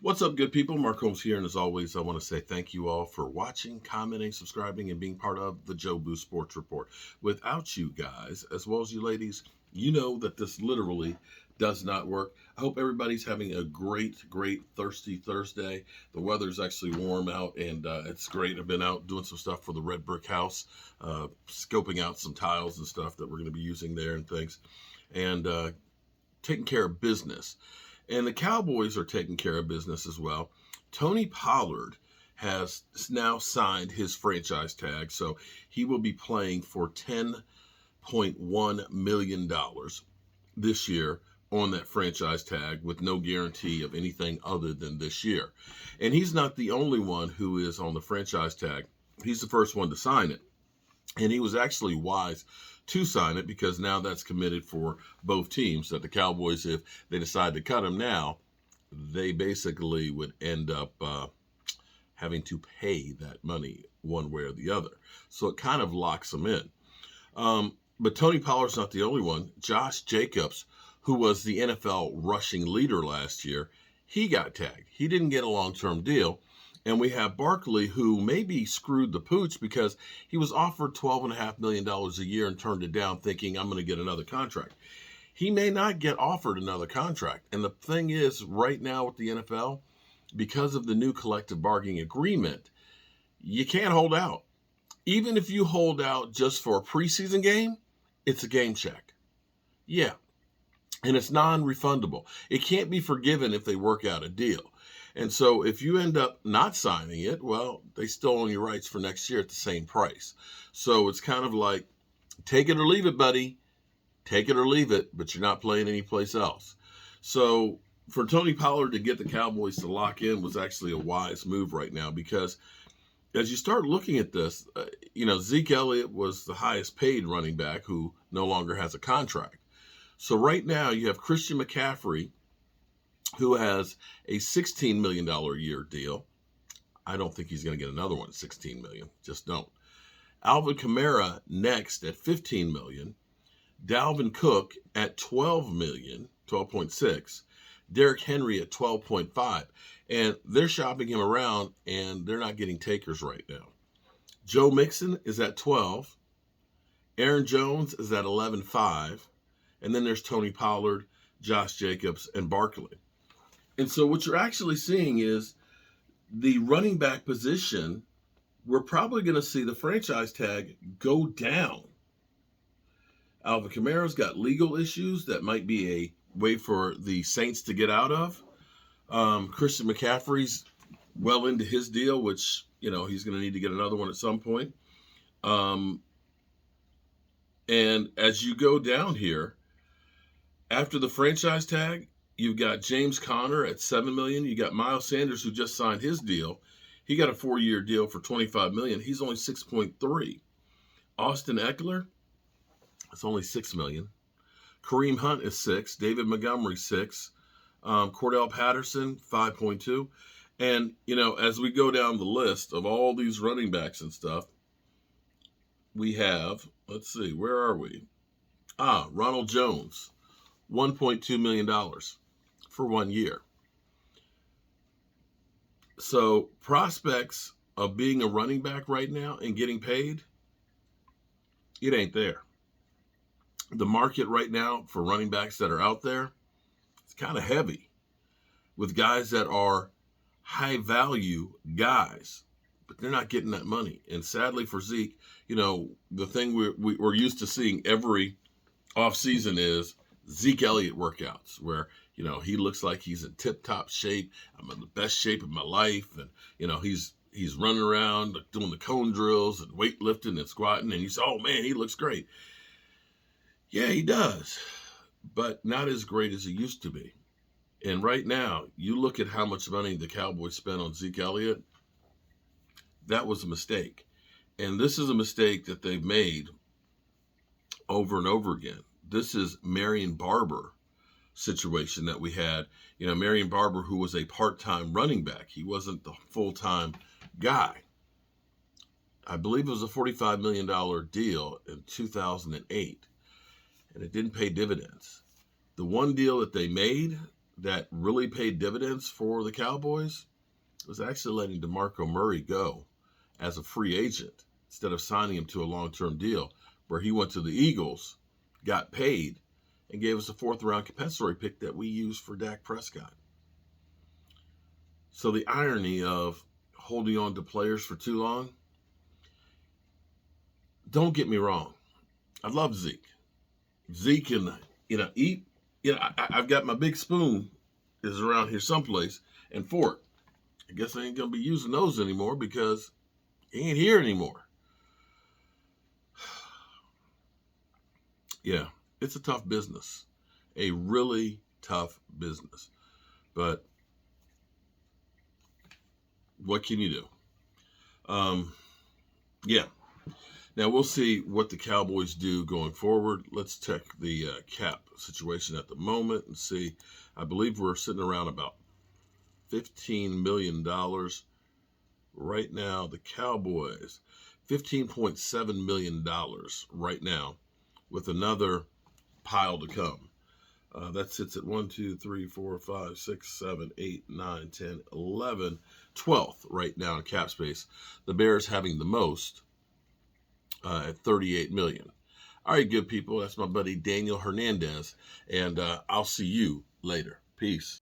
What's up, good people? Mark Holmes here, and as always, I want to say thank you all for watching, commenting, subscribing, and being part of the Joe Boo Sports Report. Without you guys, as well as you ladies, you know that this literally does not work. I hope everybody's having a great thirsty Thursday. The weather's actually warm out, and it's great. I've been out doing some stuff for the Red Brick House, scoping out some tiles and stuff that we're going to be using there and things, and taking care of business. And the Cowboys are taking care of business as well. Tony Pollard has now signed his franchise tag, so he will be playing for $10.1 million this year on that franchise tag with no guarantee of anything other than this year. And he's not the only one who is on the franchise tag. He's the first one to sign it. And he was actually wise to sign it because now that's committed for both teams. That the Cowboys, if they decide to cut him now, they basically would end up having to pay that money one way or the other. So it kind of locks them in. But Tony Pollard's not the only one. Josh Jacobs, who was the NFL rushing leader last year, he got tagged. He didn't get a long-term deal. And we have Barkley, who maybe screwed the pooch because he was offered $12.5 million a year and turned it down thinking, I'm going to get another contract. He may not get offered another contract. And the thing is, right now with the NFL, because of the new collective bargaining agreement, you can't hold out. Even if you hold out just for a preseason game, it's a game check. Yeah. And it's non-refundable. It can't be forgiven if they work out a deal. And so if you end up not signing it, well, they still own your rights for next year at the same price. So it's kind of like, take it or leave it, buddy. Take it or leave it, but you're not playing anyplace else. So for Tony Pollard to get the Cowboys to lock in was actually a wise move right now because as you start looking at this, Zeke Elliott was the highest paid running back who no longer has a contract. So right now you have Christian McCaffrey, who has a $16 million a year deal. I don't think he's going to get another one at $16 million. Just don't. Alvin Kamara next at $15 million. Dalvin Cook at $12 million, 12.6. Derrick Henry at 12.5. And they're shopping him around, and they're not getting takers right now. Joe Mixon is at 12. Aaron Jones is at 11.5. And then there's Tony Pollard, Josh Jacobs, and Barkley. And so what you're actually seeing is the running back position, we're probably going to see the franchise tag go down. Alvin Kamara's got legal issues that might be a way for the Saints to get out of. Christian McCaffrey's well into his deal, which, he's going to need to get another one at some point. And as you go down here, after the franchise tag, you've got James Conner at $7 million. You got Miles Sanders, who just signed his deal. He got a 4-year deal for $25 million. He's only 6.3. Austin Eckler, it's only $6 million. Kareem Hunt is 6. David Montgomery 6. Cordell Patterson 5.2. And as we go down the list of all these running backs and stuff, we have. Let's see, where are we? Ronald Jones, $1.2 million. For 1 year. So prospects of being a running back right now and getting paid, it ain't there. The market right now for running backs that are out there, it's kind of heavy with guys that are high value guys, but they're not getting that money. And sadly for Zeke, the thing we're used to seeing every offseason is Zeke Elliott workouts where, he looks like he's in tip-top shape. I'm in the best shape of my life. And, he's running around doing the cone drills and weightlifting and squatting. And you say, oh, man, he looks great. Yeah, he does. But not as great as he used to be. And right now, you look at how much money the Cowboys spent on Zeke Elliott. That was a mistake. And this is a mistake that they've made over and over again. This is Marion Barber situation that we had. Marion Barber, who was a part-time running back. He wasn't the full-time guy. I believe it was a $45 million deal in 2008, and it didn't pay dividends. The one deal that they made that really paid dividends for the Cowboys was actually letting DeMarco Murray go as a free agent instead of signing him to a long-term deal, where he went to the Eagles, got paid, and gave us a fourth-round compensatory pick that we used for Dak Prescott. So the irony of holding on to players for too long. Don't get me wrong. I love Zeke. Zeke can, eat. I've got my big spoon is around here someplace and fork. I guess I ain't going to be using those anymore because he ain't here anymore. Yeah, it's a tough business. A really tough business. But what can you do? Yeah. Now we'll see what the Cowboys do going forward. Let's check the cap situation at the moment and see. I believe we're sitting around about $15 million right now. The Cowboys, $15.7 million right now, with another pile to come. That sits at 1, 2, 3, 4, 5, 6, 7, 8, 9, 10, 11, 12th right now in cap space. The Bears having the most at $38 million. All right, good people. That's my buddy Daniel Hernandez, and I'll see you later. Peace.